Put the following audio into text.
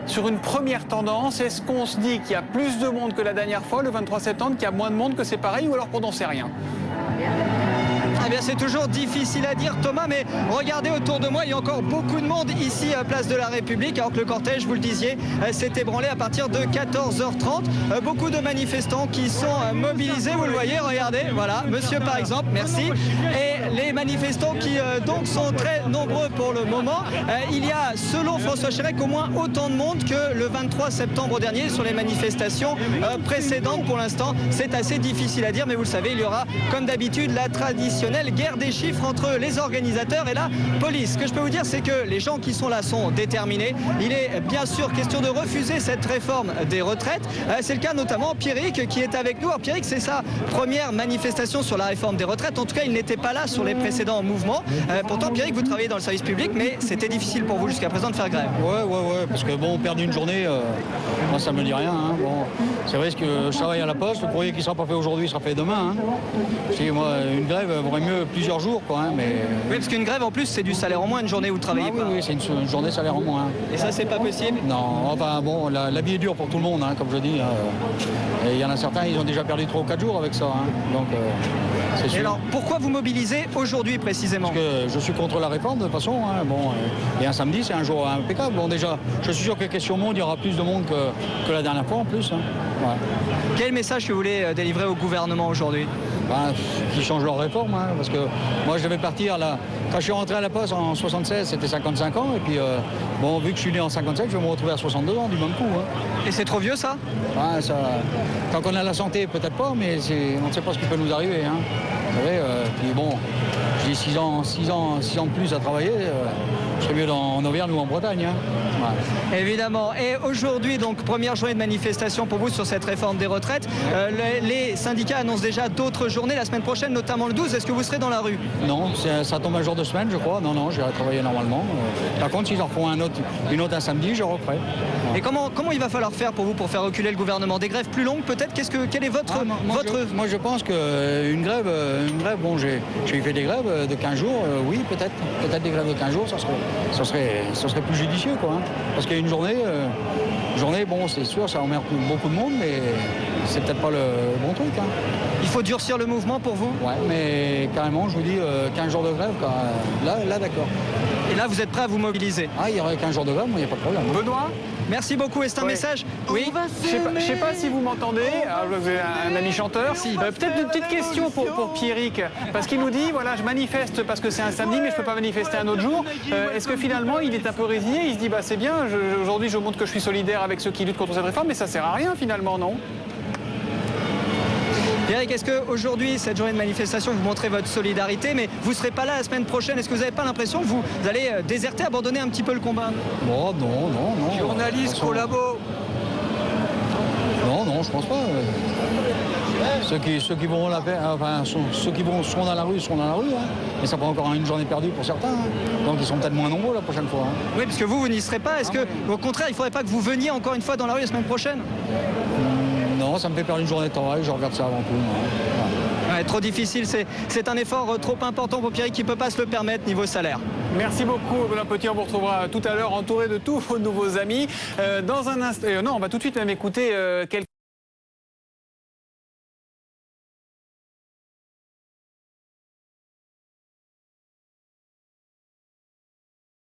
Sur une première tendance, est-ce qu'on se dit qu'il y a plus de monde que la dernière fois, le 23 septembre, qu'il y a moins de monde que c'est pareil, ou alors qu'on n'en sait rien? Eh bien, c'est toujours difficile à dire, Thomas, mais regardez autour de moi, il y a encore beaucoup de monde ici à Place de la République, alors que le cortège, vous le disiez, s'est ébranlé à partir de 14h30. Beaucoup de manifestants qui sont mobilisés, vous le voyez, regardez, voilà, monsieur par exemple, merci. Et les manifestants qui donc sont très nombreux pour le moment. Il y a, selon François Chérec, au moins autant de monde que le 23 septembre dernier sur les manifestations précédentes. Pour l'instant, c'est assez difficile à dire, mais vous le savez, il y aura, comme d'habitude, la traditionnelle guerre des chiffres entre les organisateurs et la police. Ce que je peux vous dire, c'est que les gens qui sont là sont déterminés. Il est bien sûr question de refuser cette réforme des retraites. C'est le cas notamment Pierrick qui est avec nous. Alors Pierrick, c'est sa première manifestation sur la réforme des retraites. En tout cas, il n'était pas là sur les précédents mouvements. Pourtant, Pierrick, vous travaillez dans le service public, mais c'était difficile pour vous jusqu'à présent de faire grève. Ouais, parce que bon, perdre une journée, moi ça me dit rien. Hein. Bon, c'est vrai que je travaille à la poste, le courrier qui ne sera pas fait aujourd'hui sera fait demain. Hein. Si, moi, une grève vaudrait mieux plusieurs jours, quoi. Hein, mais... Oui, parce qu'une grève en plus, c'est du salaire en moins, une journée où vous travaillez pas. Oui, c'est une journée de salaire en moins. Et ça, c'est pas possible? Non, enfin bon, la vie est dure pour tout le monde, hein, comme je dis. Et il y en a certains, ils ont déjà perdu 3 ou 4 jours avec ça. Hein, donc, c'est sûr. Et alors, pourquoi vous mobilisez aujourd'hui précisément? Parce que je suis contre la réforme de toute façon. Hein, bon, et un samedi, c'est un jour impeccable. Bon, déjà, je suis sûr que question monde, il y aura plus de monde que la dernière fois en plus. Hein. Ouais. Quel message que vous voulez délivrer au gouvernement aujourd'hui? Qu'ils changent leur réforme, hein, parce que moi je devais partir là. Quand je suis rentré à la poste en 76, c'était 55 ans, et puis bon, vu que je suis né en 57, je vais me retrouver à 62 ans du même coup. Hein. Et c'est trop vieux ça? Ça, tant qu'on a la santé, peut-être pas, mais on ne sait pas ce qui peut nous arriver. Hein. Vous savez, puis bon, j'ai 6 ans de plus à travailler, je serais mieux en Auvergne ou en Bretagne. Hein. Ouais. Évidemment. Et aujourd'hui, donc, première journée de manifestation pour vous sur cette réforme des retraites. Les syndicats annoncent déjà d'autres journées la semaine prochaine, notamment le 12. Est-ce que vous serez dans la rue? Non, ça tombe un jour de semaine, je crois. Non, j'irai travailler normalement. Par contre, s'ils en font une autre un samedi, je referai. Ouais. Et comment il va falloir faire pour vous pour faire reculer le gouvernement? Des grèves plus longues peut-être? Quel est votre... Moi, je pense qu'une grève, bon, j'ai fait des grèves de 15 jours, oui, peut-être des grèves de 15 jours, ça serait plus judicieux, quoi. Hein. Parce qu'une journée, bon, c'est sûr, ça emmerde beaucoup de monde, mais c'est peut-être pas le bon truc. Hein. Il faut durcir le mouvement pour vous? Ouais, mais carrément, je vous dis, 15 jours de grève, là d'accord. Et là, vous êtes prêt à vous mobiliser? Ah, il y aurait 15 jours de grève, moi, il n'y a pas de problème. Hein. Benoît? Merci beaucoup. Est-ce un message? Oui. Je sais pas si vous m'entendez. Vous avez un ami chanteur. Si. Peut-être une petite question pour Pierrick, parce qu'il nous dit voilà, je manifeste parce que c'est un samedi, mais je peux pas manifester un autre jour. Est-ce que finalement il est un peu résigné? Il se dit c'est bien. Aujourd'hui, je montre que je suis solidaire avec ceux qui luttent contre cette réforme, mais ça sert à rien finalement, non? Pierrick, est-ce qu'aujourd'hui, cette journée de manifestation, vous montrez votre solidarité, mais vous ne serez pas là la semaine prochaine? Est-ce que vous n'avez pas l'impression que vous allez déserter, abandonner un petit peu le combat? Oh, non. Journalistes, collabos. Non, je pense pas. Ceux qui vont ceux qui seront dans la rue seront dans la rue. Hein. Mais ça prend encore une journée perdue pour certains. Hein. Donc ils sont peut-être moins nombreux la prochaine fois. Hein. Oui, parce que vous n'y serez pas. Est-ce au contraire, il ne faudrait pas que vous veniez encore une fois dans la rue la semaine prochaine? Non, ça me fait perdre une journée de travail, je regarde ça avant tout. Ouais, trop difficile, c'est un effort trop important pour Pierrick qui ne peut pas se le permettre niveau salaire. Merci beaucoup, Benoît Potier. On vous retrouvera tout à l'heure entouré de tous vos nouveaux amis. Dans un instant, non, on va tout de suite même écouter quelques...